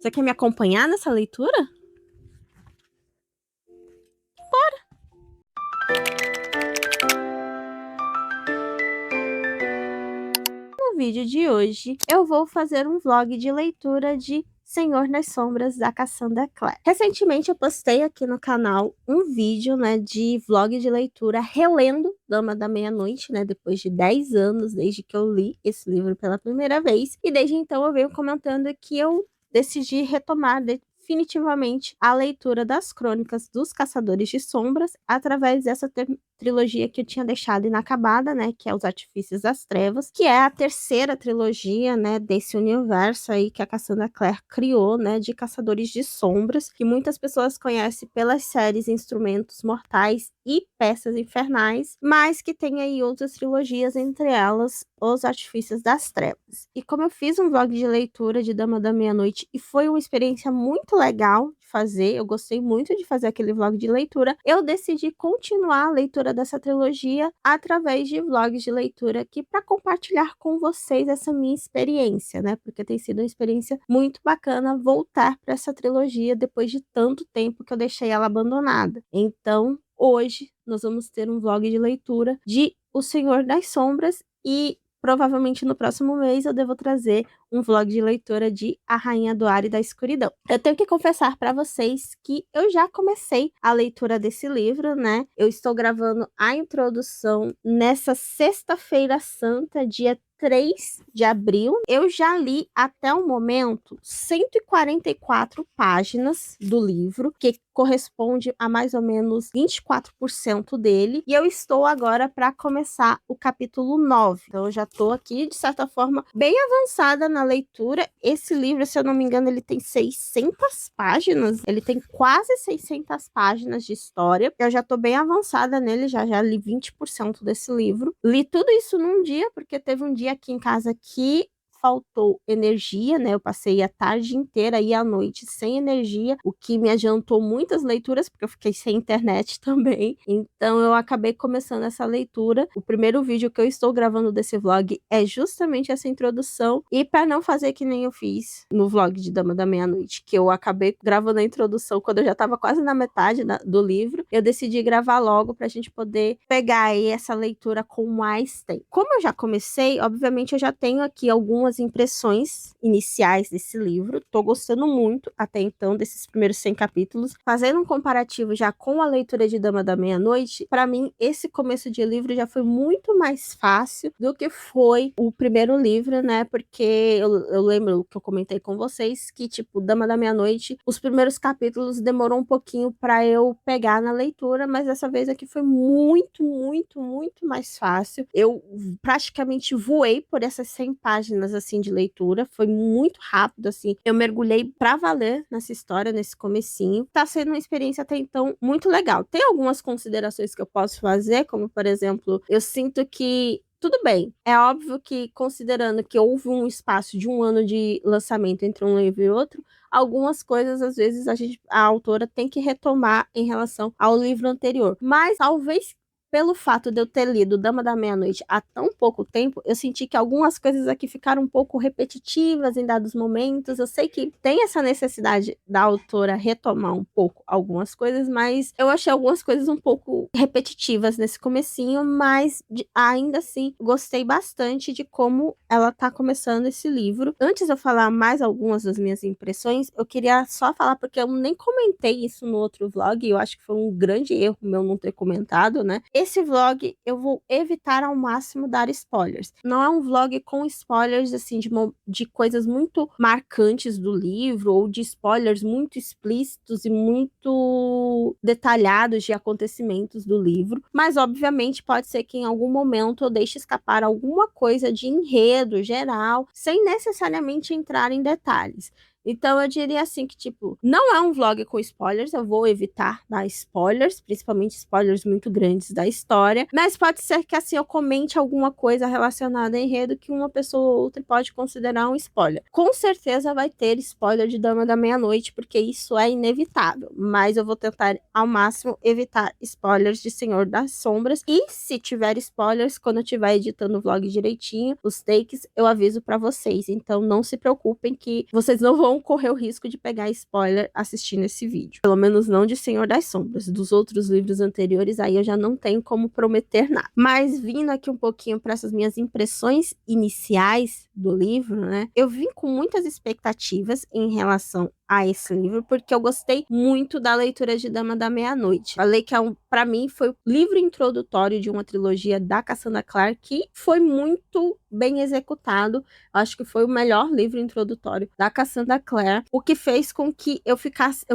Você quer me acompanhar nessa leitura? No vídeo de hoje, eu vou fazer um vlog de leitura de Senhor das Sombras, da Cassandra Clare. Recentemente eu postei aqui no canal um vídeo, de vlog de leitura relendo Dama da Meia-Noite, depois de 10 anos desde que eu li esse livro pela primeira vez. E desde então eu venho comentando que eu decidi retomar definitivamente a leitura das Crônicas dos Caçadores de Sombras através dessa trilogia que eu tinha deixado inacabada, que é Os Artifícios das Trevas, que é a terceira trilogia, desse universo aí que a Cassandra Clare criou, de Caçadores de Sombras, que muitas pessoas conhecem pelas séries Instrumentos Mortais e Peças Infernais, mas que tem aí outras trilogias, entre elas Os Artifícios das Trevas. E como eu fiz um vlog de leitura de Dama da Meia-Noite e foi uma experiência muito legal de fazer, eu gostei muito de fazer aquele vlog de leitura, eu decidi continuar a leitura dessa trilogia através de vlogs de leitura aqui para compartilhar com vocês essa minha experiência, porque tem sido uma experiência muito bacana voltar para essa trilogia depois de tanto tempo que eu deixei ela abandonada. Então, hoje nós vamos ter um vlog de leitura de O Senhor das Sombras e provavelmente no próximo mês eu devo trazer um vlog de leitura de A Rainha do Ar e da Escuridão. Eu tenho que confessar para vocês que eu já comecei a leitura desse livro, Eu estou gravando a introdução nessa sexta-feira santa, dia 3 de abril. Eu já li até o momento 144 páginas do livro, que corresponde a mais ou menos 24% dele, e eu estou agora para começar o capítulo 9. Então eu já estou aqui, de certa forma, bem avançada na leitura. Esse livro, se eu não me engano, ele tem 600 páginas, ele tem quase 600 páginas de história. Eu já estou bem avançada nele, já li 20% desse livro. Li tudo isso num dia, porque teve um dia aqui em casa que faltou energia, Eu passei a tarde inteira e a noite sem energia, o que me adiantou muitas leituras, porque eu fiquei sem internet também. Então eu acabei começando essa leitura. O primeiro vídeo que eu estou gravando desse vlog é justamente essa introdução. E para não fazer que nem eu fiz no vlog de Dama da Meia-Noite, que eu acabei gravando a introdução quando eu já estava quase na metade do livro, eu decidi gravar logo para a gente poder pegar aí essa leitura com mais tempo. Como eu já comecei, obviamente eu já tenho aqui algumas impressões iniciais desse livro. Tô gostando muito até então desses primeiros 100 capítulos. Fazendo um comparativo já com a leitura de Dama da Meia-Noite, para mim esse começo de livro já foi muito mais fácil do que foi o primeiro livro, Porque eu lembro que eu comentei com vocês que, tipo, Dama da Meia-Noite, os primeiros capítulos demorou um pouquinho para eu pegar na leitura, mas dessa vez aqui foi muito, muito, muito mais fácil. Eu praticamente voei por essas 100 páginas, assim, de leitura. Foi muito rápido, assim. Eu mergulhei pra valer nessa história, nesse comecinho. Tá sendo uma experiência até então muito legal. Tem algumas considerações que eu posso fazer, como, por exemplo, eu sinto que tudo bem, é óbvio que, considerando que houve um espaço de um ano de lançamento entre um livro e outro, algumas coisas, às vezes, a autora tem que retomar em relação ao livro anterior. Mas, talvez, pelo fato de eu ter lido Dama da Meia-Noite há tão pouco tempo, eu senti que algumas coisas aqui ficaram um pouco repetitivas em dados momentos. Eu sei que tem essa necessidade da autora retomar um pouco algumas coisas, mas eu achei algumas coisas um pouco repetitivas nesse comecinho, mas ainda assim gostei bastante de como ela tá começando esse livro. Antes de eu falar mais algumas das minhas impressões, eu queria só falar, porque eu nem comentei isso no outro vlog, e eu acho que foi um grande erro meu não ter comentado, Esse vlog eu vou evitar ao máximo dar spoilers. Não é um vlog com spoilers, assim, de coisas muito marcantes do livro, ou de spoilers muito explícitos e muito detalhados de acontecimentos do livro, mas obviamente pode ser que em algum momento eu deixe escapar alguma coisa de enredo geral, sem necessariamente entrar em detalhes. Então eu diria assim que, tipo, não é um vlog com spoilers, eu vou evitar dar spoilers, principalmente spoilers muito grandes da história, mas pode ser que assim eu comente alguma coisa relacionada a enredo que uma pessoa ou outra pode considerar um spoiler. Com certeza vai ter spoiler de Dama da Meia-Noite, porque isso é inevitável, mas eu vou tentar ao máximo evitar spoilers de Senhor das Sombras, e se tiver spoilers, quando eu estiver editando o vlog direitinho, os takes, eu aviso pra vocês, então não se preocupem que vocês não vão vão correr o risco de pegar spoiler assistindo esse vídeo. Pelo menos não de Senhor das Sombras. Dos outros livros anteriores, aí eu já não tenho como prometer nada. Mas vindo aqui um pouquinho para essas minhas impressões iniciais do livro, né? Eu vim com muitas expectativas em relação a esse livro, porque eu gostei muito da leitura de Dama da Meia-Noite. Falei que para mim foi o livro introdutório de uma trilogia da Cassandra Clare que foi muito bem executado. Acho que foi o melhor livro introdutório da Cassandra Clare, o que fez com que eu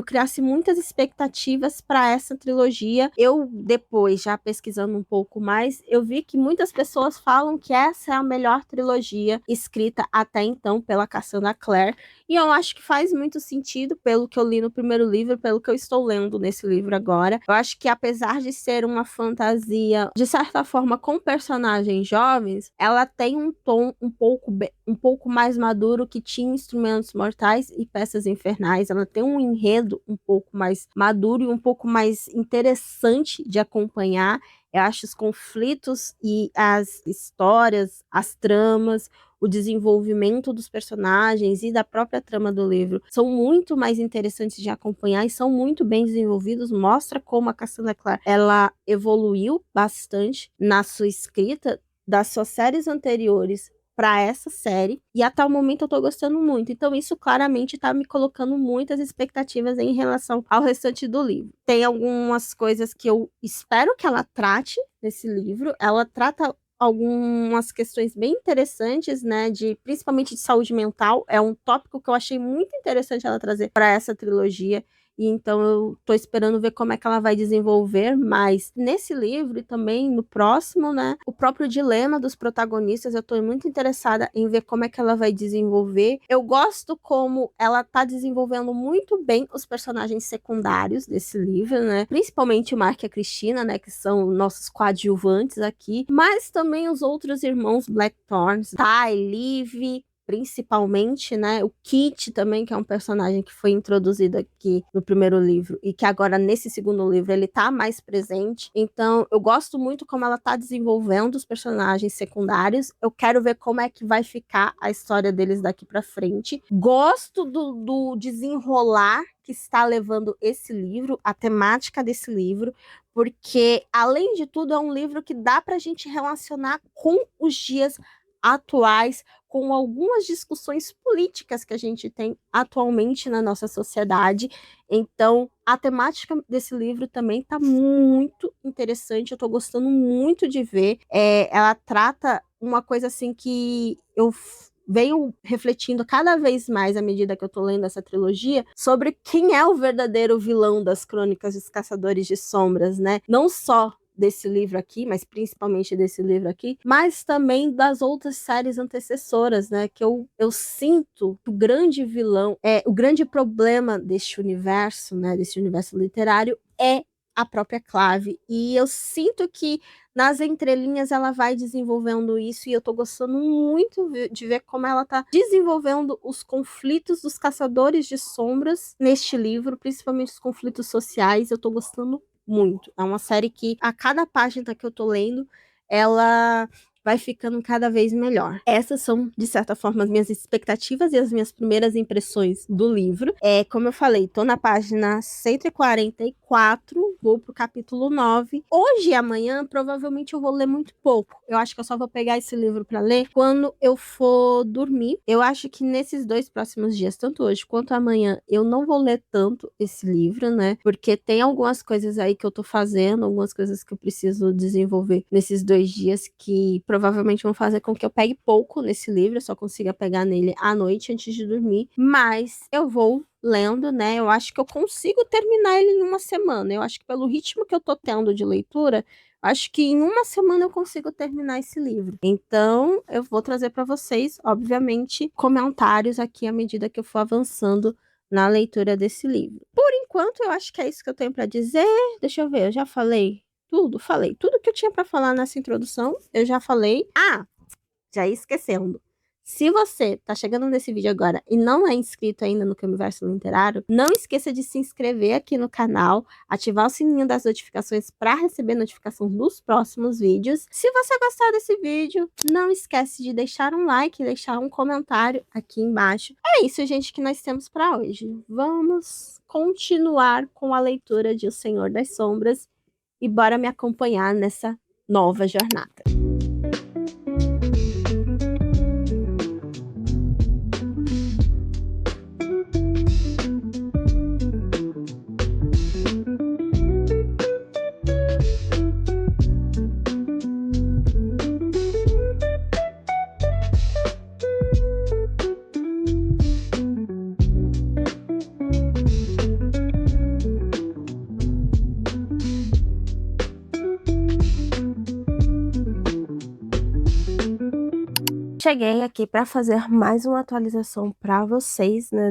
criasse muitas expectativas para essa trilogia. Eu depois, já pesquisando um pouco mais, eu vi que muitas pessoas falam que essa é a melhor trilogia escrita até então pela Cassandra Clare, e eu acho que faz muito sentido pelo que eu li no primeiro livro, pelo que eu estou lendo nesse livro agora. Eu acho que apesar de ser uma fantasia, de certa forma, com personagens jovens, ela tem um tom um pouco mais maduro, que tinha Instrumentos Mortais e Peças Infernais. Ela tem um enredo um pouco mais maduro e um pouco mais interessante de acompanhar. Eu acho os conflitos e as histórias, as tramas, o desenvolvimento dos personagens e da própria trama do livro são muito mais interessantes de acompanhar e são muito bem desenvolvidos. Mostra como a Cassandra Clare, ela evoluiu bastante na sua escrita das suas séries anteriores para essa série, e até o momento eu tô gostando muito. Então isso claramente tá me colocando muitas expectativas em relação ao restante do livro. Tem algumas coisas que eu espero que ela trate nesse livro. Ela trata algumas questões bem interessantes, né, principalmente de saúde mental. É um tópico que eu achei muito interessante ela trazer para essa trilogia. E então eu tô esperando ver como é que ela vai desenvolver mais nesse livro e também no próximo, né? O próprio dilema dos protagonistas, eu tô muito interessada em ver como é que ela vai desenvolver. Eu gosto como ela tá desenvolvendo muito bem os personagens secundários desse livro, né? Principalmente o Mark e a Cristina, né? Que são nossos coadjuvantes aqui. Mas também os outros irmãos Blackthorns, Ty, Liv, principalmente, né, o Kit também, que é um personagem que foi introduzido aqui no primeiro livro e que agora nesse segundo livro ele tá mais presente. Então eu gosto muito como ela tá desenvolvendo os personagens secundários. Eu quero ver como é que vai ficar a história deles daqui para frente. Gosto do desenrolar que está levando esse livro, a temática desse livro, porque além de tudo é um livro que dá pra gente relacionar com os dias atuais, com algumas discussões políticas que a gente tem atualmente na nossa sociedade. Então, a temática desse livro também está muito interessante. Eu estou gostando muito de ver. Ela trata uma coisa assim que eu venho refletindo cada vez mais à medida que eu tô lendo essa trilogia, sobre quem é o verdadeiro vilão das Crônicas dos Caçadores de Sombras, né? Não só desse livro aqui, mas principalmente desse livro aqui, mas também das outras séries antecessoras, né? Que eu sinto que o grande vilão, o grande problema deste universo, né? Desse universo literário é a própria Clave. E eu sinto que nas entrelinhas ela vai desenvolvendo isso, e eu tô gostando muito de ver como ela tá desenvolvendo os conflitos dos Caçadores de Sombras neste livro, principalmente os conflitos sociais. Eu tô gostando muito. É uma série que a cada página que eu tô lendo, ela vai ficando cada vez melhor. Essas são, de certa forma, as minhas expectativas e as minhas primeiras impressões do livro. Como eu falei, tô na página 144, vou pro capítulo 9. Hoje e amanhã, provavelmente eu vou ler muito pouco. Eu acho que eu só vou pegar esse livro para ler quando eu for dormir. Eu acho que nesses 2 próximos dias, tanto hoje quanto amanhã, eu não vou ler tanto esse livro, né? Porque tem algumas coisas aí que eu tô fazendo, algumas coisas que eu preciso desenvolver nesses 2 dias que provavelmente vão fazer com que eu pegue pouco nesse livro, eu só consiga pegar nele à noite antes de dormir, mas eu vou lendo, né? Eu acho que eu consigo terminar ele em uma semana. Eu acho que pelo ritmo que eu tô tendo de leitura, acho que em uma semana eu consigo terminar esse livro. Então, eu vou trazer para vocês, obviamente, comentários aqui à medida que eu for avançando na leitura desse livro. Por enquanto, eu acho que é isso que eu tenho para dizer. Deixa eu ver, eu já falei tudo? Falei. Tudo que eu tinha para falar nessa introdução, eu já falei. Já ia esquecendo. Se você tá chegando nesse vídeo agora e não é inscrito ainda no Camiverso Literário, não esqueça de se inscrever aqui no canal, ativar o sininho das notificações para receber notificação dos próximos vídeos. Se você gostar desse vídeo, não esquece de deixar um like e deixar um comentário aqui embaixo. É isso, gente, que nós temos para hoje. Vamos continuar com a leitura de O Senhor das Sombras e bora me acompanhar nessa nova jornada. Cheguei aqui para fazer mais uma atualização para vocês, né,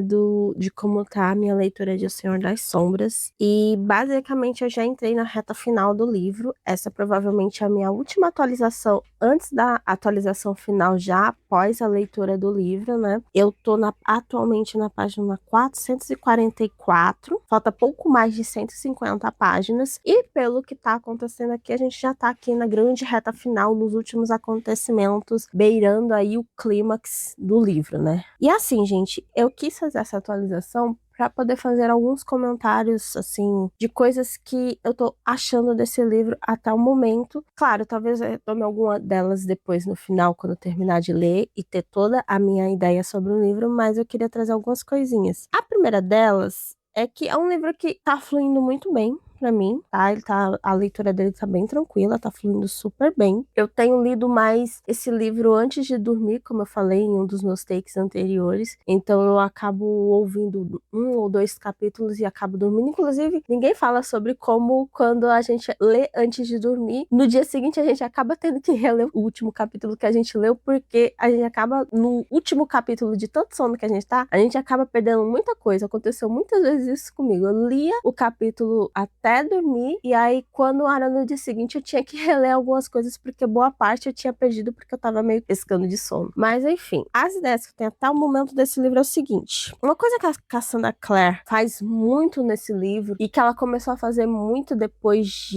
de como tá a minha leitura de O Senhor das Sombras. E basicamente eu já entrei na reta final do livro. Essa provavelmente é a minha última atualização antes da atualização final, já após a leitura do livro, né? Eu tô atualmente na página 444, falta pouco mais de 150 páginas. E pelo que tá acontecendo aqui, a gente já tá aqui na grande reta final, nos últimos acontecimentos, beirando aí o clímax do livro, né? E assim, gente, eu quis fazer essa atualização para poder fazer alguns comentários, assim, de coisas que eu tô achando desse livro até o momento. Claro, talvez eu tome alguma delas depois no final, quando eu terminar de ler e ter toda a minha ideia sobre o livro, mas eu queria trazer algumas coisinhas. A primeira delas é que é um livro que tá fluindo muito bem pra mim, tá? A leitura dele tá bem tranquila, tá fluindo super bem. Eu tenho lido mais esse livro antes de dormir, como eu falei em um dos meus takes anteriores, então eu acabo ouvindo 1 ou 2 capítulos e acabo dormindo. Inclusive, ninguém fala sobre como quando a gente lê antes de dormir, no dia seguinte a gente acaba tendo que reler o último capítulo que a gente leu, porque a gente acaba, no último capítulo de tanto sono que a gente acaba perdendo muita coisa. Aconteceu muitas vezes isso comigo. Eu lia o capítulo até dormir, e aí quando era no dia seguinte eu tinha que reler algumas coisas, porque boa parte eu tinha perdido porque eu tava meio pescando de sono. Mas enfim, as ideias que eu tenho até o momento desse livro é o seguinte: uma coisa que a Cassandra Clare faz muito nesse livro, e que ela começou a fazer muito depois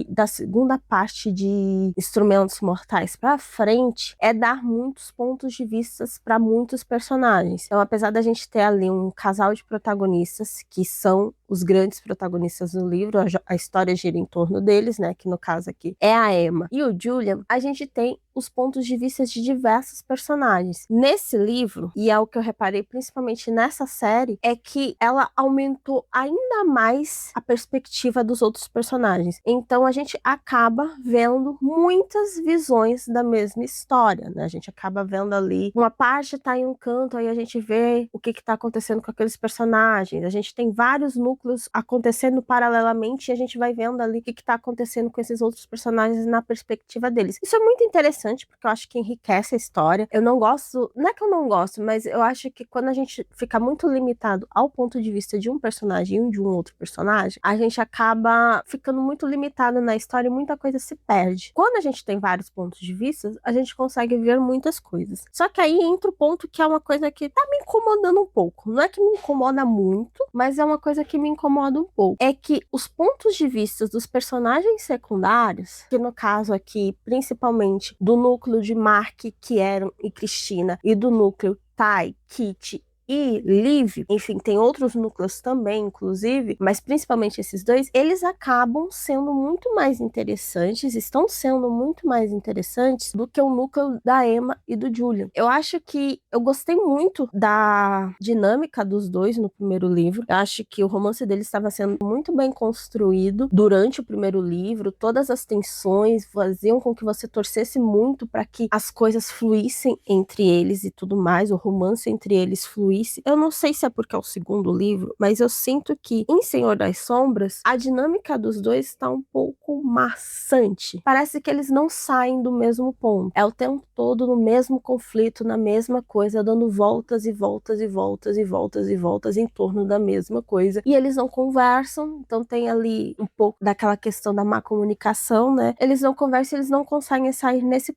da segunda parte de Instrumentos Mortais pra frente, é dar muitos pontos de vista para muitos personagens. Então, apesar da gente ter ali um casal de protagonistas que são os grandes protagonistas do livro, a história gira em torno deles, né, que no caso aqui é a Emma e o Julian, a gente tem os pontos de vista de diversos personagens. Nesse livro, e é o que eu reparei principalmente nessa série, é que ela aumentou ainda mais a perspectiva dos outros personagens. Então a gente acaba vendo muitas visões da mesma história, né? A gente acaba vendo ali, uma parte tá em um canto, aí a gente vê o que tá acontecendo com aqueles personagens. A gente tem vários núcleos acontecendo paralelamente e a gente vai vendo ali o que tá acontecendo com esses outros personagens na perspectiva deles. Isso é muito interessante, porque eu acho que enriquece a história. Eu não gosto, não é que eu não gosto, mas eu acho que quando a gente fica muito limitado ao ponto de vista de um personagem e de um outro personagem, a gente acaba ficando muito limitado na história e muita coisa se perde. Quando a gente tem vários pontos de vista, a gente consegue ver muitas coisas. Só que aí entra o ponto que é uma coisa que tá me incomodando um pouco. Não é que me incomoda muito, mas é uma coisa que me incomoda um pouco. É que os pontos de vista dos personagens secundários, que no caso aqui, principalmente do núcleo de Mark, Kieran e Cristina, e do núcleo Ty, Kit e Liv, enfim, tem outros núcleos também, inclusive, mas principalmente esses dois, eles acabam sendo muito mais interessantes, estão sendo muito mais interessantes do que o núcleo da Emma e do Julian. Eu acho que eu gostei muito da dinâmica dos dois no primeiro livro. Eu acho que o romance deles estava sendo muito bem construído durante o primeiro livro, todas as tensões faziam com que você torcesse muito para que as coisas fluíssem entre eles e tudo mais, o romance entre eles fluísse. Eu não sei se é porque é o segundo livro, mas eu sinto que em Senhor das Sombras a dinâmica dos dois está um pouco maçante. Parece que eles não saem do mesmo ponto. É o tempo todo no mesmo conflito, na mesma coisa, dando voltas e voltas e voltas e voltas e voltas em torno da mesma coisa. E eles não conversam, então tem ali um pouco daquela questão da má comunicação, né? Eles não conversam, eles não conseguem sair desse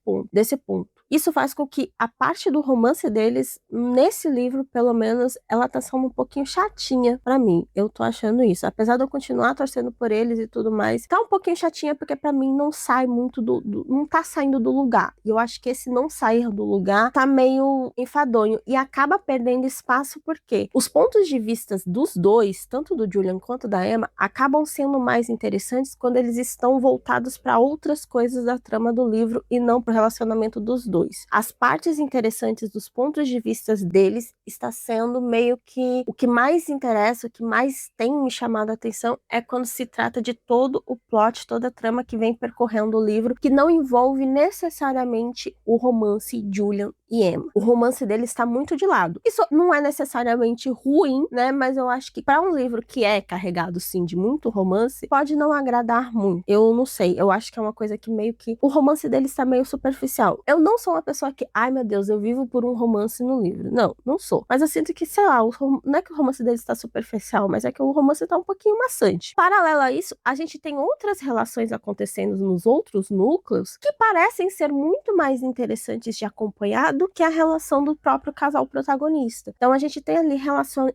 ponto. Isso faz com que a parte do romance deles, nesse livro, pelo menos, ela tá sendo um pouquinho chatinha pra mim. Eu tô achando isso. Apesar de eu continuar torcendo por eles e tudo mais, tá um pouquinho chatinha porque pra mim não sai muito não tá saindo do lugar. E eu acho que esse não sair do lugar tá meio enfadonho e acaba perdendo espaço porque os pontos de vista dos dois, tanto do Julian quanto da Emma, acabam sendo mais interessantes quando eles estão voltados para outras coisas da trama do livro e não pro relacionamento dos dois. As partes interessantes dos pontos de vista deles está sendo meio que o que mais interessa, o que mais tem me chamado a atenção é quando se trata de todo o plot, toda a trama que vem percorrendo o livro, que não envolve necessariamente o romance Julian e Emma. O romance dele está muito de lado. Isso não é necessariamente ruim, né? Mas eu acho que para um livro que é carregado, sim, de muito romance, pode não agradar muito. Eu não sei. Eu acho que é uma coisa que meio que o romance dele está meio superficial. Eu não sou uma pessoa que, ai meu Deus, eu vivo por um romance no livro. Não, não sou. Mas eu sinto que, sei lá, não é que o romance dele está superficial, mas é que o romance está um pouquinho maçante. Paralelo a isso, a gente tem outras relações acontecendo nos outros núcleos que parecem ser muito mais interessantes de acompanhar do que a relação do próprio casal protagonista. Então a gente tem ali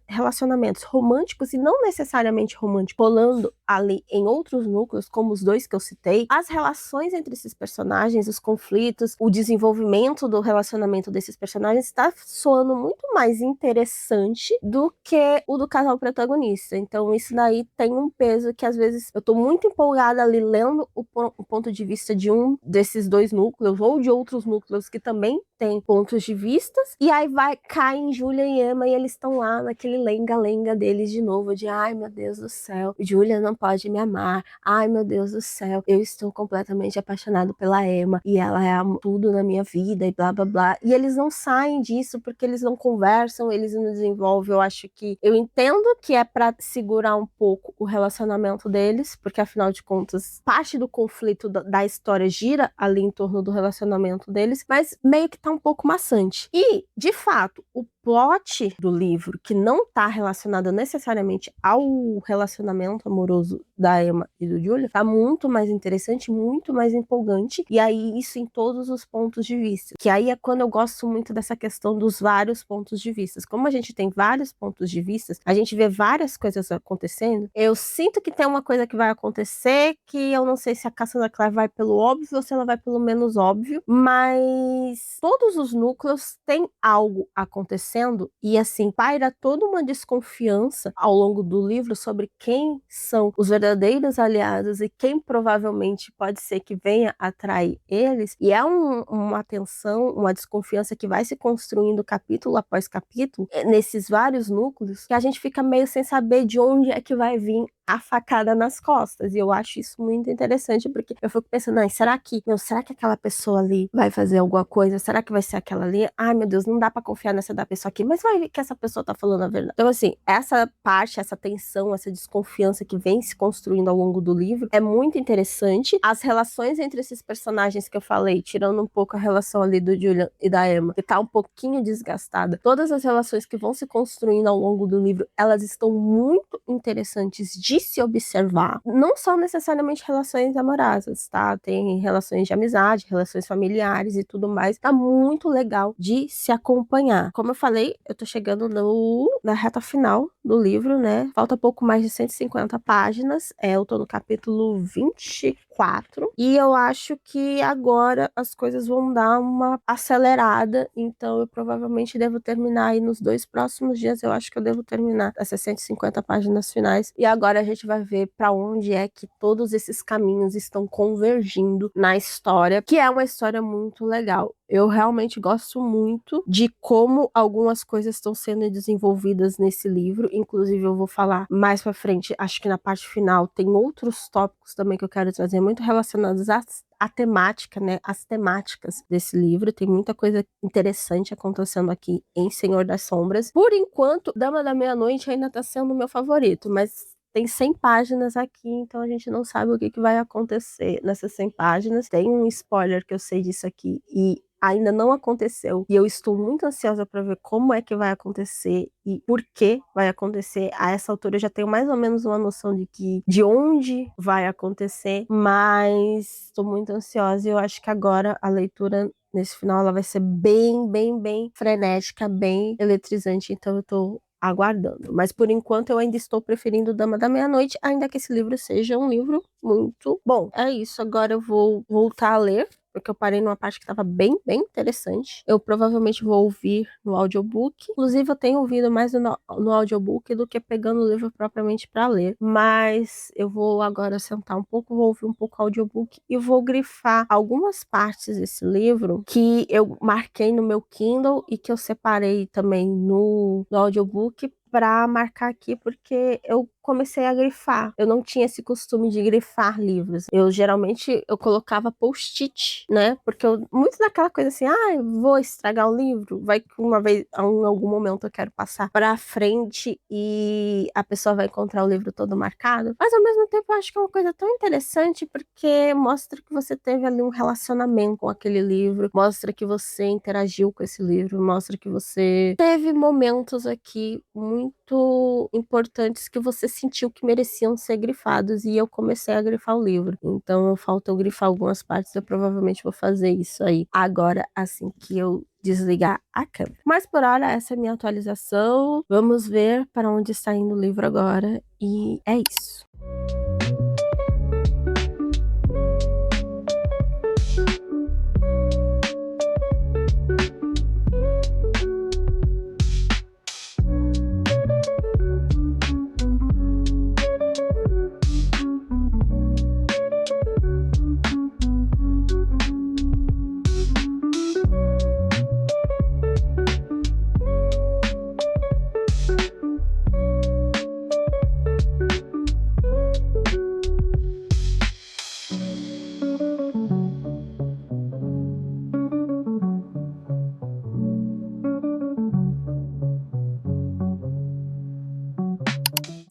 relacionamentos românticos e não necessariamente românticos rolando ali em outros núcleos, como os dois que eu citei. As relações entre esses personagens, os conflitos, o desenvolvimento do relacionamento desses personagens está soando muito mais interessante do que o do casal protagonista. Então isso daí tem um peso que às vezes eu tô muito empolgada ali lendo o ponto de vista de um desses dois núcleos ou de outros núcleos que também tem pontos de vistas, e aí cai em Julia e Emma e eles estão lá naquele lenga-lenga deles de novo, de ai meu Deus do céu, Julia não pode me amar, ai meu Deus do céu, eu estou completamente apaixonado pela Emma, e ela é tudo na minha vida, e blá blá blá, e eles não saem disso porque eles não conversam, eles não desenvolvem. Eu acho que, eu entendo que é pra segurar um pouco o relacionamento deles, porque afinal de contas, parte do conflito da história gira ali em torno do relacionamento deles, mas meio que tá um pouco maçante. E, de fato, o plot do livro, que não tá relacionado necessariamente ao relacionamento amoroso da Emma e do Julia, tá muito mais interessante, muito mais empolgante, e aí isso em todos os pontos de vista. Que aí é quando eu gosto muito dessa questão dos vários pontos de vista. Como a gente tem vários pontos de vista, a gente vê várias coisas acontecendo, eu sinto que tem uma coisa que vai acontecer, que eu não sei se a Cassandra Clare vai pelo óbvio ou se ela vai pelo menos óbvio, mas todos os núcleos têm algo acontecendo e assim, paira toda uma desconfiança ao longo do livro sobre quem são os verdadeiros aliados e quem provavelmente pode ser que venha atrair eles, e é uma tensão, uma desconfiança que vai se construindo capítulo após capítulo nesses vários núcleos, que a gente fica meio sem saber de onde é que vai vir a facada nas costas, e eu acho isso muito interessante, porque eu fico pensando, será que aquela pessoa ali vai fazer alguma coisa? Será que vai ser aquela ali? Ai, meu Deus, não dá pra confiar nessa da pessoa aqui, mas vai ver que essa pessoa tá falando a verdade. Então, assim, essa parte, essa tensão, essa desconfiança que vem se construindo ao longo do livro é muito interessante. As relações entre esses personagens que eu falei, tirando um pouco a relação ali do Julian e da Emma, que tá um pouquinho desgastada, todas as relações que vão se construindo ao longo do livro, elas estão muito interessantes de se observar. Não são necessariamente relações amorosas, tá? Tem relações de amizade, relações familiares e tudo mais. Tá muito legal de se acompanhar. Como eu falei, eu tô chegando na reta final do livro, né? Falta pouco mais de 150 páginas. Eu tô no capítulo 24. E eu acho que agora as coisas vão dar uma acelerada. Então eu provavelmente devo terminar aí nos 2 próximos dias. Eu acho que eu devo terminar essas 150 páginas finais. E agora a gente vai ver para onde é que todos esses caminhos estão convergindo na história, que é uma história muito legal. Eu realmente gosto muito de como algumas coisas estão sendo desenvolvidas nesse livro. Inclusive, eu vou falar mais pra frente, acho que na parte final tem outros tópicos também que eu quero trazer, muito relacionados à temática, né? As temáticas desse livro. Tem muita coisa interessante acontecendo aqui em Senhor das Sombras. Por enquanto, Dama da Meia-Noite ainda tá sendo o meu favorito, mas tem 100 páginas aqui, então a gente não sabe o que vai acontecer nessas 100 páginas. Tem um spoiler que eu sei disso aqui e ainda não aconteceu, e eu estou muito ansiosa para ver como é que vai acontecer e por que vai acontecer. A essa altura eu já tenho mais ou menos uma noção de onde vai acontecer, mas estou muito ansiosa e eu acho que agora a leitura nesse final ela vai ser bem frenética, bem eletrizante, então eu tô aguardando. Mas por enquanto eu ainda estou preferindo Dama da Meia-Noite, ainda que esse livro seja um livro muito bom. É isso, agora eu vou voltar a ler, porque eu parei numa parte que estava bem interessante. Eu provavelmente vou ouvir no audiobook. Inclusive, eu tenho ouvido mais no audiobook do que pegando o livro propriamente para ler. Mas eu vou agora sentar um pouco, vou ouvir um pouco o audiobook e vou grifar algumas partes desse livro que eu marquei no meu Kindle e que eu separei também no audiobook para marcar aqui, porque eu comecei a grifar. Eu não tinha esse costume de grifar livros. Eu geralmente colocava post-it, né? Porque muito daquela coisa assim, vou estragar o livro, vai que uma vez, em algum momento eu quero passar para frente e a pessoa vai encontrar o livro todo marcado. Mas ao mesmo tempo eu acho que é uma coisa tão interessante porque mostra que você teve ali um relacionamento com aquele livro, mostra que você interagiu com esse livro, mostra que você teve momentos aqui muito importantes que você sentiu que mereciam ser grifados, e eu comecei a grifar o livro. Então falta eu grifar algumas partes, eu provavelmente vou fazer isso aí agora, assim que eu desligar a câmera. Mas por hora, essa é a minha atualização. Vamos ver para onde está indo o livro agora, e é isso.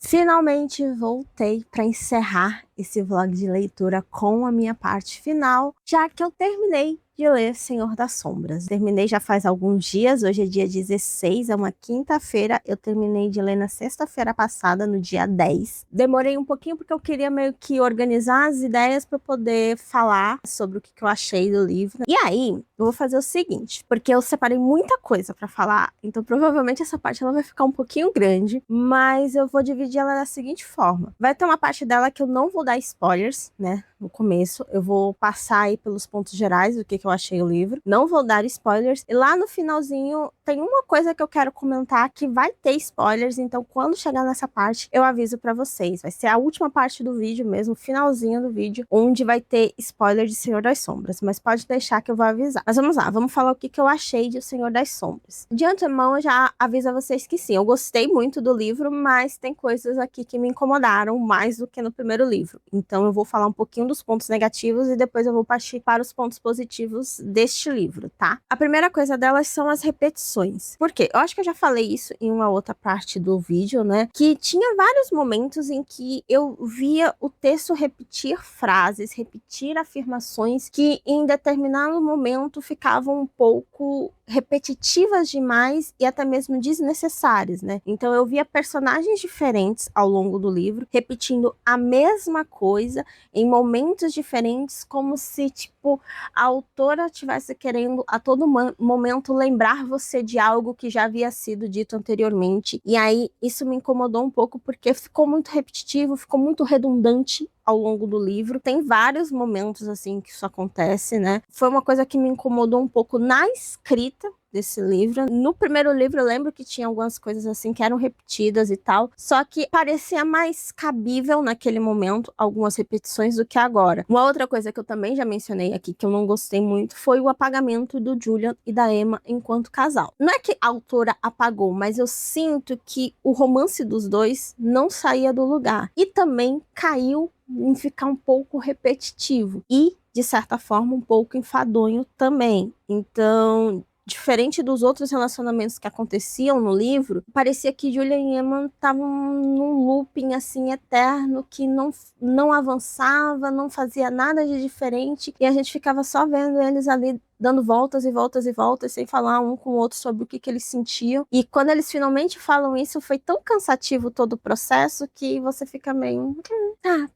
Finalmente voltei para encerrar esse vlog de leitura com a minha parte final, já que eu terminei de ler Senhor das Sombras. Terminei já faz alguns dias, hoje é dia 16, é uma quinta-feira. Eu terminei de ler na sexta-feira passada, no dia 10. Demorei um pouquinho porque eu queria meio que organizar as ideias para poder falar sobre o que eu achei do livro. E aí, eu vou fazer o seguinte, porque eu separei muita coisa para falar, então provavelmente essa parte ela vai ficar um pouquinho grande, mas eu vou dividir ela da seguinte forma. Vai ter uma parte dela que eu não vou dar spoilers, né? No começo, eu vou passar aí pelos pontos gerais do que eu achei o livro. Não vou dar spoilers. E lá no finalzinho, tem uma coisa que eu quero comentar que vai ter spoilers. Então, quando chegar nessa parte, eu aviso pra vocês. Vai ser a última parte do vídeo mesmo, finalzinho do vídeo, onde vai ter spoiler de Senhor das Sombras. Mas pode deixar que eu vou avisar. Mas vamos lá, vamos falar o que eu achei de O Senhor das Sombras. De antemão, eu já aviso a vocês que sim, eu gostei muito do livro, mas tem coisas aqui que me incomodaram mais do que no primeiro livro. Então, eu vou falar um pouquinho dos pontos negativos e depois eu vou partir para os pontos positivos deste livro, tá? A primeira coisa delas são as repetições. Por quê? Eu acho que eu já falei isso em uma outra parte do vídeo, né? Que tinha vários momentos em que eu via o texto repetir frases, repetir afirmações que em determinado momento ficavam um pouco repetitivas demais e até mesmo desnecessárias, né? Então eu via personagens diferentes ao longo do livro repetindo a mesma coisa em momentos diferentes, como se, tipo, a autora estivesse querendo a todo momento lembrar você de algo que já havia sido dito anteriormente. E aí isso me incomodou um pouco porque ficou muito repetitivo, ficou muito redundante ao longo do livro. Tem vários momentos assim que isso acontece, né? Foi uma coisa que me incomodou um pouco na escrita desse livro. No primeiro livro eu lembro que tinha algumas coisas assim que eram repetidas e tal, só que parecia mais cabível naquele momento algumas repetições do que agora. Uma outra coisa que eu também já mencionei aqui que eu não gostei muito foi o apagamento do Julian e da Emma enquanto casal. Não é que a autora apagou, mas eu sinto que o romance dos dois não saía do lugar e também caiu em ficar um pouco repetitivo e, de certa forma, um pouco enfadonho também. Então, diferente dos outros relacionamentos que aconteciam no livro, parecia que Julian e Emma estavam num looping assim eterno que não avançava, não fazia nada de diferente e a gente ficava só vendo eles ali dando voltas e voltas e voltas, sem falar um com o outro sobre o que eles sentiam. E quando eles finalmente falam isso, foi tão cansativo todo o processo que você fica meio...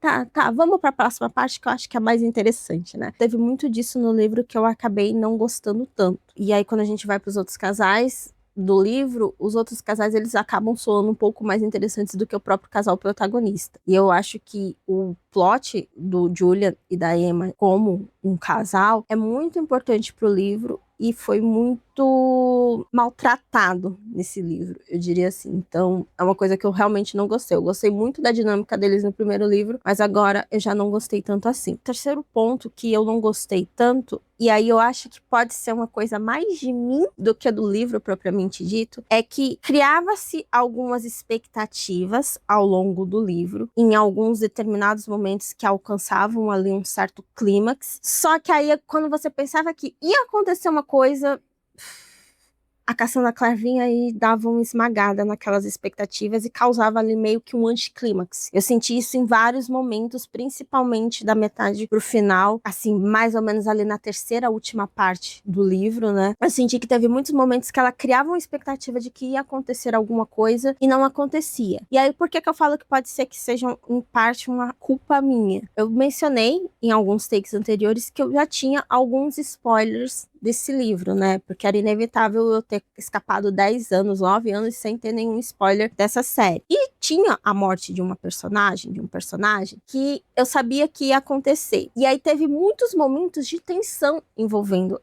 Tá, vamos para a próxima parte que eu acho que é mais interessante, né? Teve muito disso no livro que eu acabei não gostando tanto. E aí quando a gente vai para os outros casais do livro, os outros casais eles acabam soando um pouco mais interessantes do que o próprio casal protagonista. E eu acho que o plot do Julian e da Emma como um casal é muito importante pro livro e foi muito maltratado nesse livro, eu diria assim. Então, é uma coisa que eu realmente não gostei. Eu gostei muito da dinâmica deles no primeiro livro, mas agora eu já não gostei tanto assim. Terceiro ponto que eu não gostei tanto, e aí eu acho que pode ser uma coisa mais de mim do que do livro propriamente dito, é que criava-se algumas expectativas ao longo do livro, em alguns determinados momentos que alcançavam ali um certo clímax, só que aí quando você pensava que ia acontecer uma coisa, a Cassandra Clare vinha e dava uma esmagada naquelas expectativas e causava ali meio que um anticlímax. Eu senti isso em vários momentos, principalmente da metade pro final, assim, mais ou menos ali na terceira última parte do livro, né? Eu senti que teve muitos momentos que ela criava uma expectativa de que ia acontecer alguma coisa e não acontecia. E aí, por que que eu falo que pode ser que seja, em parte, uma culpa minha? Eu mencionei em alguns takes anteriores que eu já tinha alguns spoilers desse livro, né? Porque era inevitável eu ter escapado 10 anos, 9 anos sem ter nenhum spoiler dessa série. E tinha a morte de um personagem que eu sabia que ia acontecer. E aí teve muitos momentos de tensão envolvendo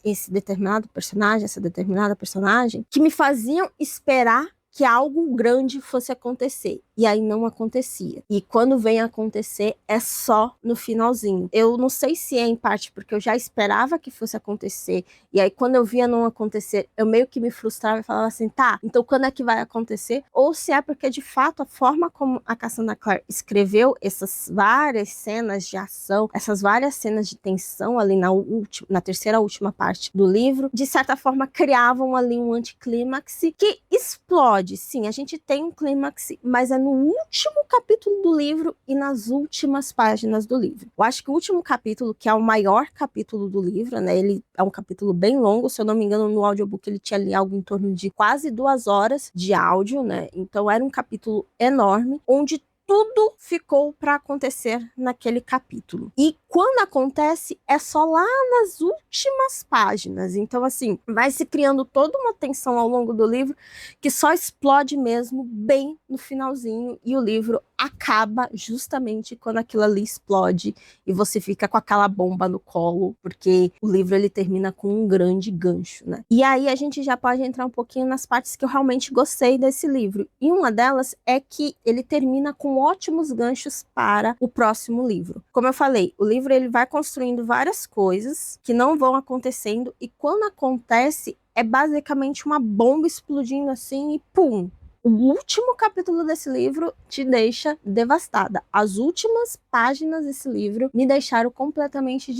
esse determinado personagem, essa determinada personagem, que me faziam esperar que algo grande fosse acontecer. E aí não acontecia. E quando vem acontecer, é só no finalzinho. Eu não sei se é em parte porque eu já esperava que fosse acontecer. E aí quando eu via não acontecer, eu meio que me frustrava e falava assim, tá, então quando é que vai acontecer? Ou se é porque de fato a forma como a Cassandra Clare escreveu essas várias cenas de ação, essas várias cenas de tensão ali na terceira última parte do livro, de certa forma criavam ali um anticlímax que explode. Sim, a gente tem um clímax, mas é no último capítulo do livro e nas últimas páginas do livro. Eu acho que o último capítulo, que é o maior capítulo do livro, né? Ele é um capítulo bem longo, se eu não me engano, no audiobook ele tinha ali algo em torno de quase 2 horas de áudio, né? Então era um capítulo enorme, onde tudo ficou para acontecer naquele capítulo. E quando acontece, é só lá nas últimas páginas. Então, assim, vai se criando toda uma tensão ao longo do livro que só explode mesmo bem no finalzinho. E o livro acaba justamente quando aquilo ali explode e você fica com aquela bomba no colo, porque o livro ele termina com um grande gancho, né? E aí a gente já pode entrar um pouquinho nas partes que eu realmente gostei desse livro. E uma delas é que ele termina com ótimos ganchos para o próximo livro. Como eu falei, o livro ele vai construindo várias coisas que não vão acontecendo e quando acontece é basicamente uma bomba explodindo assim e pum! O último capítulo desse livro te deixa devastada. As últimas páginas desse livro me deixaram completamente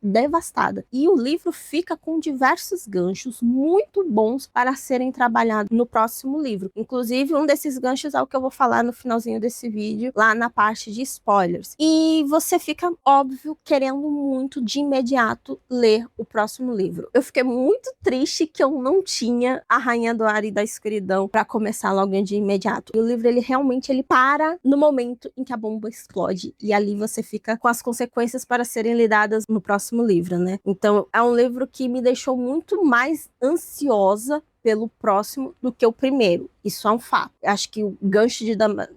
devastada. E o livro fica com diversos ganchos muito bons para serem trabalhados no próximo livro. Inclusive, um desses ganchos é o que eu vou falar no finalzinho desse vídeo, lá na parte de spoilers. E você fica, óbvio, querendo muito de imediato ler o próximo livro. Eu fiquei muito triste que eu não tinha A Rainha do Ar e da Escuridão para começar logo de imediato. E o livro, ele realmente para no momento em que a bomba explode. E ali você fica com as consequências para serem lidadas no próximo livro, né? Então, é um livro que me deixou muito mais ansiosa pelo próximo do que o primeiro. Isso é um fato. Acho que o gancho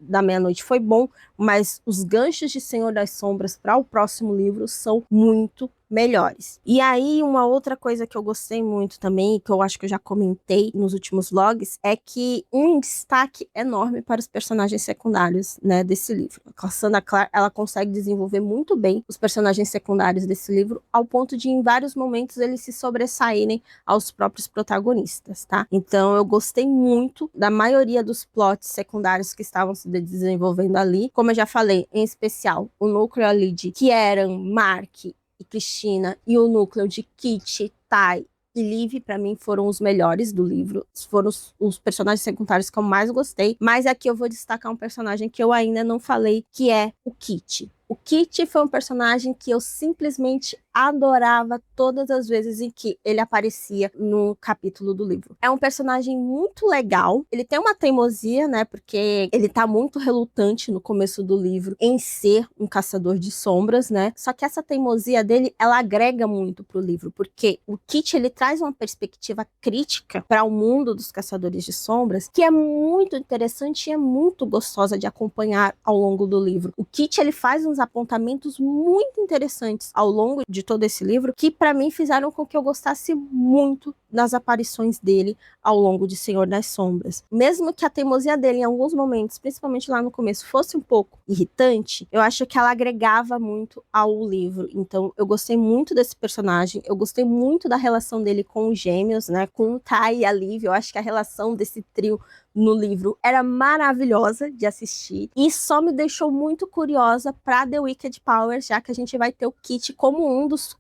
da Meia-Noite foi bom, mas os ganchos de Senhor das Sombras para o próximo livro são muito melhores. E aí, uma outra coisa que eu gostei muito também, que eu acho que eu já comentei nos últimos vlogs, é que um destaque enorme para os personagens secundários, né, desse livro. A Cassandra Clare, ela consegue desenvolver muito bem os personagens secundários desse livro, ao ponto de, em vários momentos, eles se sobressaírem aos próprios protagonistas, tá? Então, eu gostei muito da maioria dos plots secundários que estavam se desenvolvendo ali. Como eu já falei, em especial, o núcleo ali de Kieran, Mark e Cristina, e o núcleo de Kit, Tai e Liv, para mim, foram os melhores do livro. Foram os personagens secundários que eu mais gostei. Mas aqui eu vou destacar um personagem que eu ainda não falei, que é o Kit. O Kit foi um personagem que eu simplesmente adorava todas as vezes em que ele aparecia no capítulo do livro. É um personagem muito legal, ele tem uma teimosia, né, porque ele tá muito relutante no começo do livro em ser um caçador de sombras, né, só que essa teimosia dele, ela agrega muito pro livro, porque o Kit, ele traz uma perspectiva crítica para o mundo dos caçadores de sombras, que é muito interessante e é muito gostosa de acompanhar ao longo do livro. O Kit, ele faz uns apontamentos muito interessantes ao longo de todo esse livro, que para mim fizeram com que eu gostasse muito das aparições dele ao longo de Senhor das Sombras. Mesmo que a teimosia dele em alguns momentos, principalmente lá no começo, fosse um pouco irritante, eu acho que ela agregava muito ao livro. Então eu gostei muito desse personagem, eu gostei muito da relação dele com os gêmeos, né, com o Tai e a Liv. Eu acho que a relação desse trio no livro era maravilhosa de assistir e só me deixou muito curiosa para The Wicked Powers, já que a gente vai ter o Kit como um dos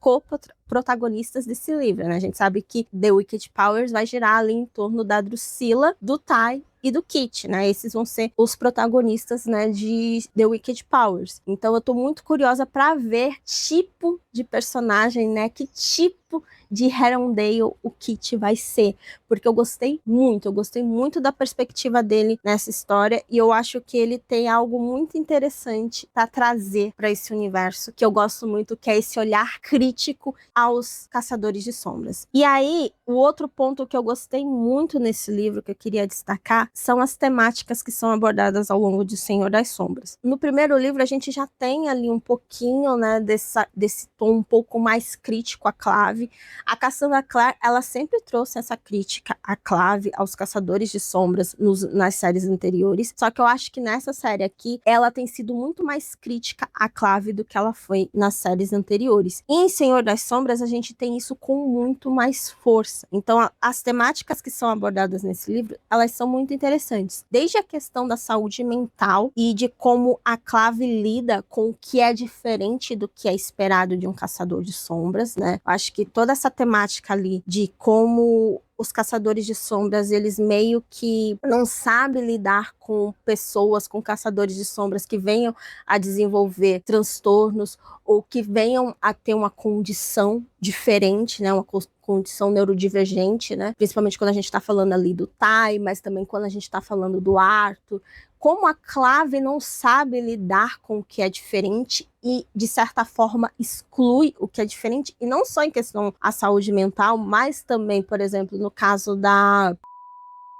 protagonistas desse livro, né? A gente sabe que The Wicked Powers vai girar ali em torno da Drusilla, do Tai e do Kit, né? Esses vão ser os protagonistas, né, de The Wicked Powers. Então eu tô muito curiosa para ver tipo de personagem, né? Que tipo de Herondale o Kit vai ser, porque eu gostei muito da perspectiva dele nessa história e eu acho que ele tem algo muito interessante para trazer para esse universo, que eu gosto muito, que é esse olhar crítico aos caçadores de sombras. E aí, o outro ponto que eu gostei muito nesse livro, que eu queria destacar, são as temáticas que são abordadas ao longo de Senhor das Sombras. No primeiro livro, a gente já tem ali um pouquinho, né, desse tom um pouco mais crítico à Clave. A Cassandra Clare, ela sempre trouxe essa crítica à Clave, aos caçadores de sombras nas séries anteriores, só que eu acho que nessa série aqui, ela tem sido muito mais crítica à Clave do que ela foi nas séries anteriores. E em Senhor das Sombras, a gente tem isso com muito mais força. Então, as temáticas que são abordadas nesse livro, elas são muito interessantes. Desde a questão da saúde mental e de como a Clave lida com o que é diferente do que é esperado de um caçador de sombras, né? Eu acho que toda essa temática ali de como os caçadores de sombras, eles meio que não sabem lidar com pessoas, com caçadores de sombras que venham a desenvolver transtornos ou que venham a ter uma condição diferente, né, uma condição neurodivergente, né, principalmente quando a gente está falando ali do Tai, mas também quando a gente está falando do Arthur. Como a Clave não sabe lidar com o que é diferente e, de certa forma, exclui o que é diferente, e não só em questão à saúde mental, mas também, por exemplo, no caso da...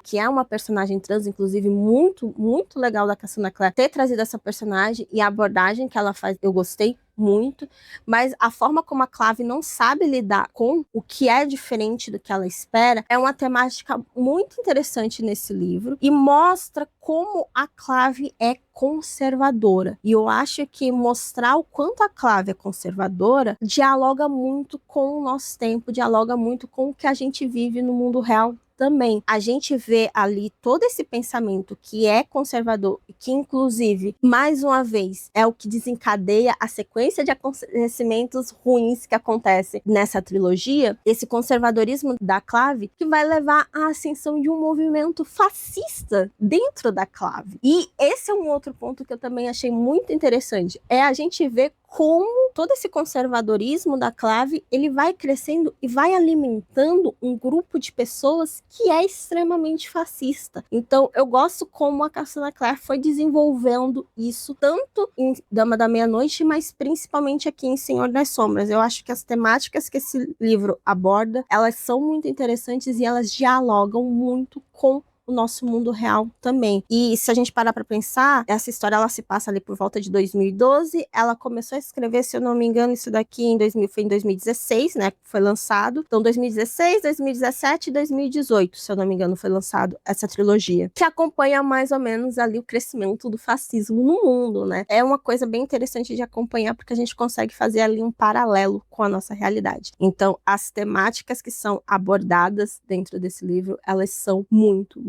que é uma personagem trans, inclusive, muito legal da Cassandra Clare ter trazido essa personagem, e a abordagem que ela faz, eu gostei muito, mas a forma como a Clave não sabe lidar com o que é diferente do que ela espera é uma temática muito interessante nesse livro e mostra como a Clave é conservadora. E eu acho que mostrar o quanto a Clave é conservadora dialoga muito com o nosso tempo, dialoga muito com o que a gente vive no mundo real também. A gente vê ali todo esse pensamento que é conservador e que, inclusive, mais uma vez, é o que desencadeia a sequência de acontecimentos ruins que acontece nessa trilogia, esse conservadorismo da Clave, que vai levar à ascensão de um movimento fascista dentro da Clave. E esse é um outro ponto que eu também achei muito interessante, é a gente ver como todo esse conservadorismo da Clave, ele vai crescendo e vai alimentando um grupo de pessoas que é extremamente fascista. Então, eu gosto como a Cassandra Clare foi desenvolvendo isso, tanto em Dama da Meia-Noite, mas principalmente aqui em Senhor das Sombras. Eu acho que as temáticas que esse livro aborda, elas são muito interessantes e elas dialogam muito com o nosso mundo real também. E se a gente parar para pensar, essa história ela se passa ali por volta de 2012, ela começou a escrever, se eu não me engano, isso daqui foi em 2016, né, foi lançado. Então 2016, 2017 e 2018, se eu não me engano, foi lançado essa trilogia, que acompanha mais ou menos ali o crescimento do fascismo no mundo, né? É uma coisa bem interessante de acompanhar porque a gente consegue fazer ali um paralelo com a nossa realidade. Então, as temáticas que são abordadas dentro desse livro, elas são muito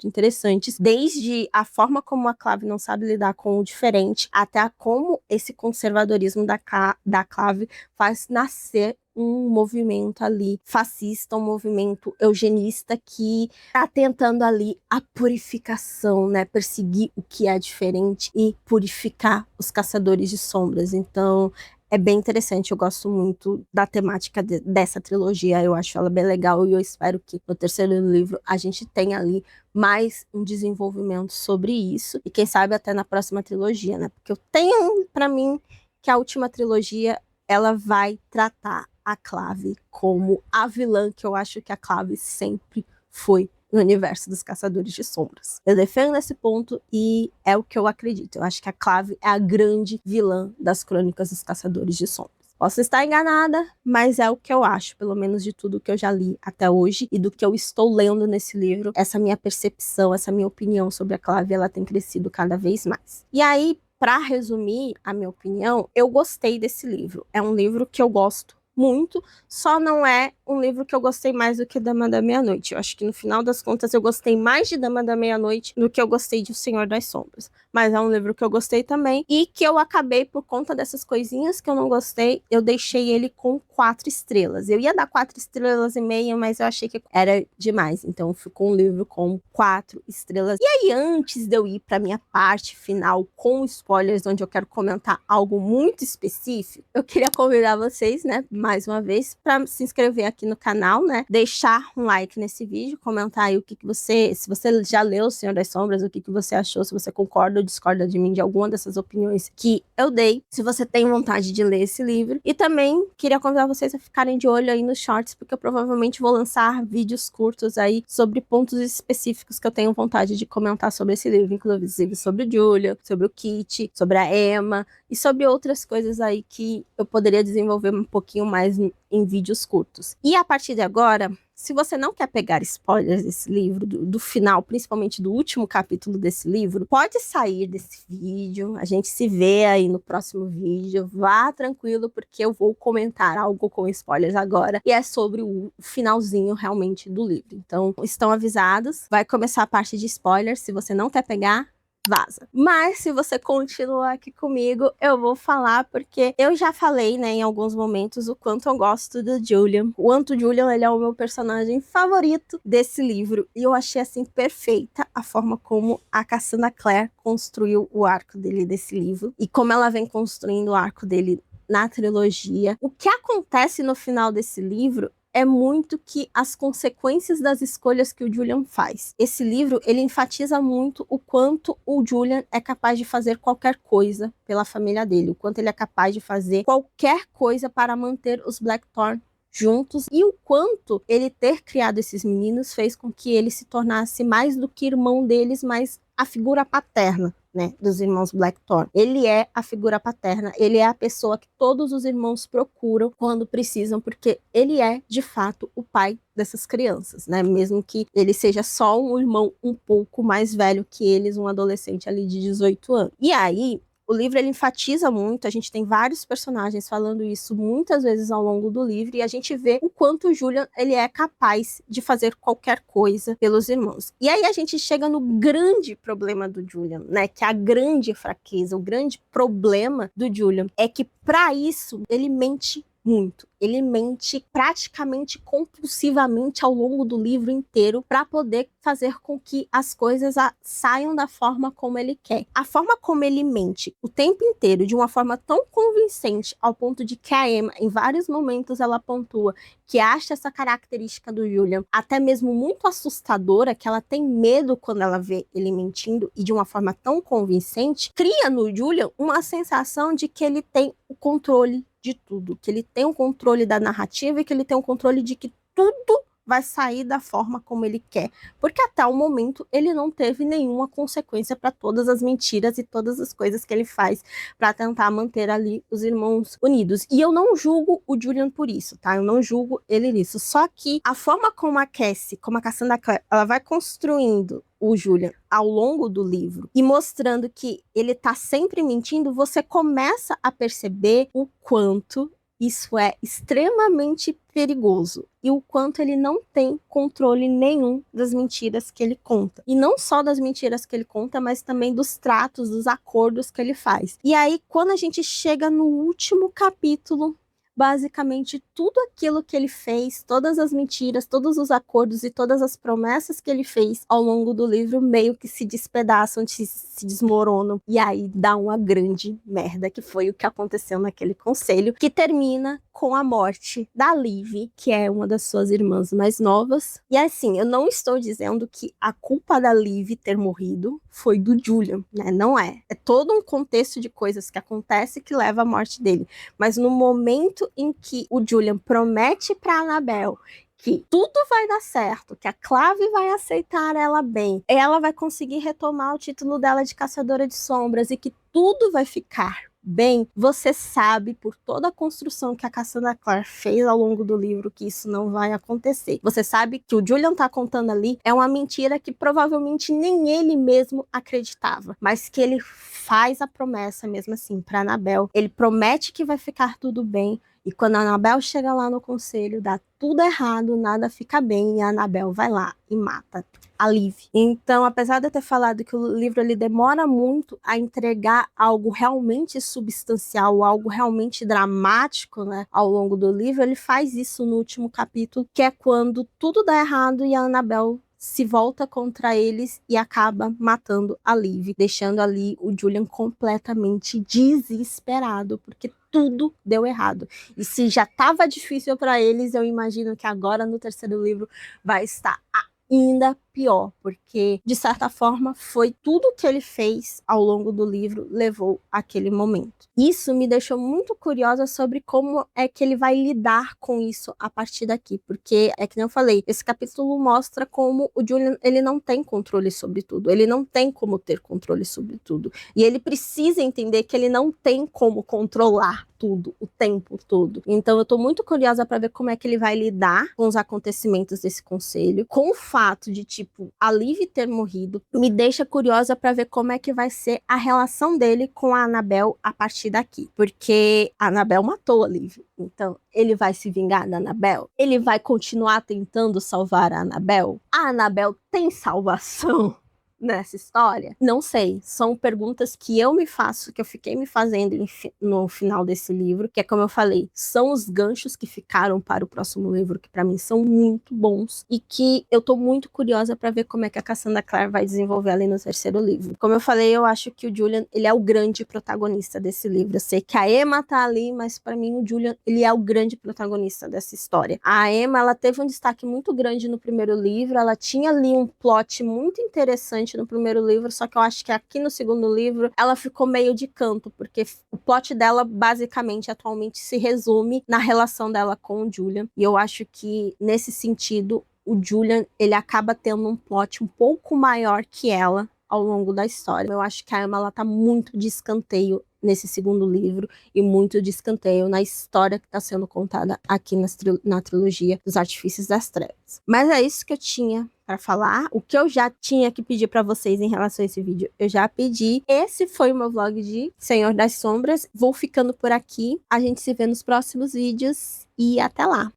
interessantes, desde a forma como a Clave não sabe lidar com o diferente, até como esse conservadorismo da Clave faz nascer um movimento ali fascista, um movimento eugenista que está tentando ali a purificação, né? Perseguir o que é diferente e purificar os caçadores de sombras. Então, é bem interessante, eu gosto muito da temática dessa trilogia, eu acho ela bem legal e eu espero que no terceiro livro a gente tenha ali mais um desenvolvimento sobre isso, e quem sabe até na próxima trilogia, né? Porque eu tenho pra mim que a última trilogia ela vai tratar a Clave como a vilã que eu acho que a Clave sempre foi no universo dos Caçadores de Sombras. Eu defendo esse ponto e é o que eu acredito. Eu acho que a Clave é a grande vilã das Crônicas dos Caçadores de Sombras. Posso estar enganada, mas é o que eu acho, pelo menos de tudo que eu já li até hoje e do que eu estou lendo nesse livro. Essa minha percepção, essa minha opinião sobre a Clave, ela tem crescido cada vez mais. E aí, para resumir a minha opinião, eu gostei desse livro. É um livro que eu gosto muito, só não é um livro que eu gostei mais do que Dama da Meia-Noite. Eu acho que no final das contas eu gostei mais de Dama da Meia-Noite do que eu gostei de O Senhor das Sombras. Mas é um livro que eu gostei também e que eu acabei, por conta dessas coisinhas que eu não gostei, eu deixei ele com 4 estrelas. Eu ia dar 4 estrelas e meia, mas eu achei que era demais. Então ficou um livro com 4 estrelas. E aí, antes de eu ir para minha parte final com spoilers, onde eu quero comentar algo muito específico, eu queria convidar vocês, né, mais uma vez, para se inscrever aqui no canal, né? Deixar um like nesse vídeo, comentar aí o que você, se você já leu O Senhor das Sombras, o que você achou, se você concorda ou discorda de mim de alguma dessas opiniões que eu dei, se você tem vontade de ler esse livro. E também queria convidar vocês a ficarem de olho aí nos shorts, porque eu provavelmente vou lançar vídeos curtos aí sobre pontos específicos que eu tenho vontade de comentar sobre esse livro, inclusive sobre o Julian, sobre o Kit, sobre a Emma e sobre outras coisas aí que eu poderia desenvolver um pouquinho mais em vídeos curtos. E a partir de agora, se você não quer pegar spoilers desse livro, do final, principalmente do último capítulo desse livro, pode sair desse vídeo, a gente se vê aí no próximo vídeo, vá tranquilo, porque eu vou comentar algo com spoilers agora, e é sobre o finalzinho realmente do livro. Então, estão avisados, vai começar a parte de spoilers, se você não quer pegar, vaza. Mas se você continuar aqui comigo, eu vou falar, porque eu já falei, né, em alguns momentos, o quanto eu gosto do Julian. O quanto Julian, ele é o meu personagem favorito desse livro. E eu achei, assim, perfeita a forma como a Cassandra Clare construiu o arco dele desse livro. E como ela vem construindo o arco dele na trilogia. O que acontece no final desse livro é muito que as consequências das escolhas que o Julian faz. Esse livro, ele enfatiza muito o quanto o Julian é capaz de fazer qualquer coisa pela família dele, o quanto ele é capaz de fazer qualquer coisa para manter os Blackthorn juntos, e o quanto ele ter criado esses meninos fez com que ele se tornasse mais do que irmão deles, mas a figura paterna, né, dos irmãos Blackthorn. Ele é a figura paterna, ele é a pessoa que todos os irmãos procuram quando precisam, porque ele é, de fato, o pai dessas crianças, né, mesmo que ele seja só um irmão um pouco mais velho que eles, um adolescente ali de 18 anos. E aí, o livro, ele enfatiza muito, a gente tem vários personagens falando isso muitas vezes ao longo do livro, e a gente vê o quanto o Julian, ele é capaz de fazer qualquer coisa pelos irmãos. E aí a gente chega no grande problema do Julian, né, que é a grande fraqueza, o grande problema do Julian é que, para isso, ele mente muito. Ele mente praticamente compulsivamente ao longo do livro inteiro para poder fazer com que as coisas saiam da forma como ele quer. A forma como ele mente o tempo inteiro, de uma forma tão convincente, ao ponto de que a Emma, em vários momentos, ela pontua que acha essa característica do Julian até mesmo muito assustadora, que ela tem medo quando ela vê ele mentindo, e de uma forma tão convincente, cria no Julian uma sensação de que ele tem o controle de tudo, que ele tem o controle da narrativa e que ele tem o controle de que tudo vai sair da forma como ele quer, porque até o momento ele não teve nenhuma consequência para todas as mentiras e todas as coisas que ele faz para tentar manter ali os irmãos unidos. E eu não julgo o Julian por isso, tá? Eu não julgo ele nisso. Só que a forma como a Cassie, como a Cassandra Clare, ela vai construindo o Julian ao longo do livro e mostrando que ele tá sempre mentindo, você começa a perceber o quanto isso é extremamente perigoso e o quanto ele não tem controle nenhum das mentiras que ele conta. E não só das mentiras que ele conta, mas também dos tratos, dos acordos que ele faz. E aí, quando a gente chega no último capítulo basicamente tudo aquilo que ele fez, todas as mentiras, todos os acordos e todas as promessas que ele fez ao longo do livro meio que se despedaçam, se desmoronam, e aí dá uma grande merda, que foi o que aconteceu naquele conselho, que termina com a morte da Liv, que é uma das suas irmãs mais novas. E assim, eu não estou dizendo que a culpa da Liv ter morrido foi do Julian, né? Não é. É todo um contexto de coisas que acontece que leva à morte dele. Mas no momento em que o Julian promete para Annabelle que tudo vai dar certo, que a Clave vai aceitar ela bem, ela vai conseguir retomar o título dela de Caçadora de Sombras e que tudo vai ficar bem, você sabe por toda a construção que a Cassandra Clare fez ao longo do livro que isso não vai acontecer. Você sabe que o Julian tá contando ali é uma mentira que provavelmente nem ele mesmo acreditava, mas que ele faz a promessa mesmo assim para Annabelle. Ele promete que vai ficar tudo bem. E quando a Annabelle chega lá no conselho, dá tudo errado, nada fica bem, e a Annabelle vai lá e mata a Liv. Então, apesar de eu ter falado que o livro ele demora muito a entregar algo realmente substancial, algo realmente dramático, né, ao longo do livro, ele faz isso no último capítulo, que é quando tudo dá errado e a Annabelle se volta contra eles e acaba matando a Liv, deixando ali o Julian completamente desesperado, porque tudo deu errado. E se já estava difícil para eles, eu imagino que agora no terceiro livro vai estar ainda pior, porque de certa forma foi tudo que ele fez ao longo do livro levou àquele momento. Isso me deixou muito curiosa sobre como é que ele vai lidar com isso a partir daqui, porque é que nem eu falei, esse capítulo mostra como o Julian ele não tem controle sobre tudo, ele não tem como ter controle sobre tudo, e ele precisa entender que ele não tem como controlar tudo, o tempo todo. Então eu tô muito curiosa para ver como é que ele vai lidar com os acontecimentos desse conselho, com o fato de, tipo, a Liv ter morrido, me deixa curiosa para ver como é que vai ser a relação dele com a Annabelle a partir daqui, porque a Annabelle matou a Liv, então ele vai se vingar da Annabelle? Ele vai continuar tentando salvar a Annabelle? A Annabelle tem salvação nessa história? Não sei, são perguntas que eu me faço, que eu fiquei me fazendo no final desse livro, que é como eu falei, são os ganchos que ficaram para o próximo livro, que para mim são muito bons, e que eu tô muito curiosa para ver como é que a Cassandra Clare vai desenvolver ali no terceiro livro. Como eu falei, eu acho que o Julian, ele é o grande protagonista desse livro. Eu sei que a Emma tá ali, mas para mim o Julian, ele é o grande protagonista dessa história. A Emma, ela teve um destaque muito grande no primeiro livro, ela tinha ali um plot muito interessante no primeiro livro, só que eu acho que aqui no segundo livro ela ficou meio de canto, porque o plot dela basicamente atualmente se resume na relação dela com o Julian, e eu acho que nesse sentido o Julian ele acaba tendo um plot um pouco maior que ela ao longo da história. Eu acho que a Emma ela tá muito de escanteio nesse segundo livro e muito de escanteio na história que está sendo contada aqui na trilogia dos Artifícios das Trevas. Mas é isso que eu tinha para falar. O que eu já tinha que pedir para vocês em relação a esse vídeo, eu já pedi. Esse foi o meu vlog de Senhor das Sombras. Vou ficando por aqui. A gente se vê nos próximos vídeos e até lá!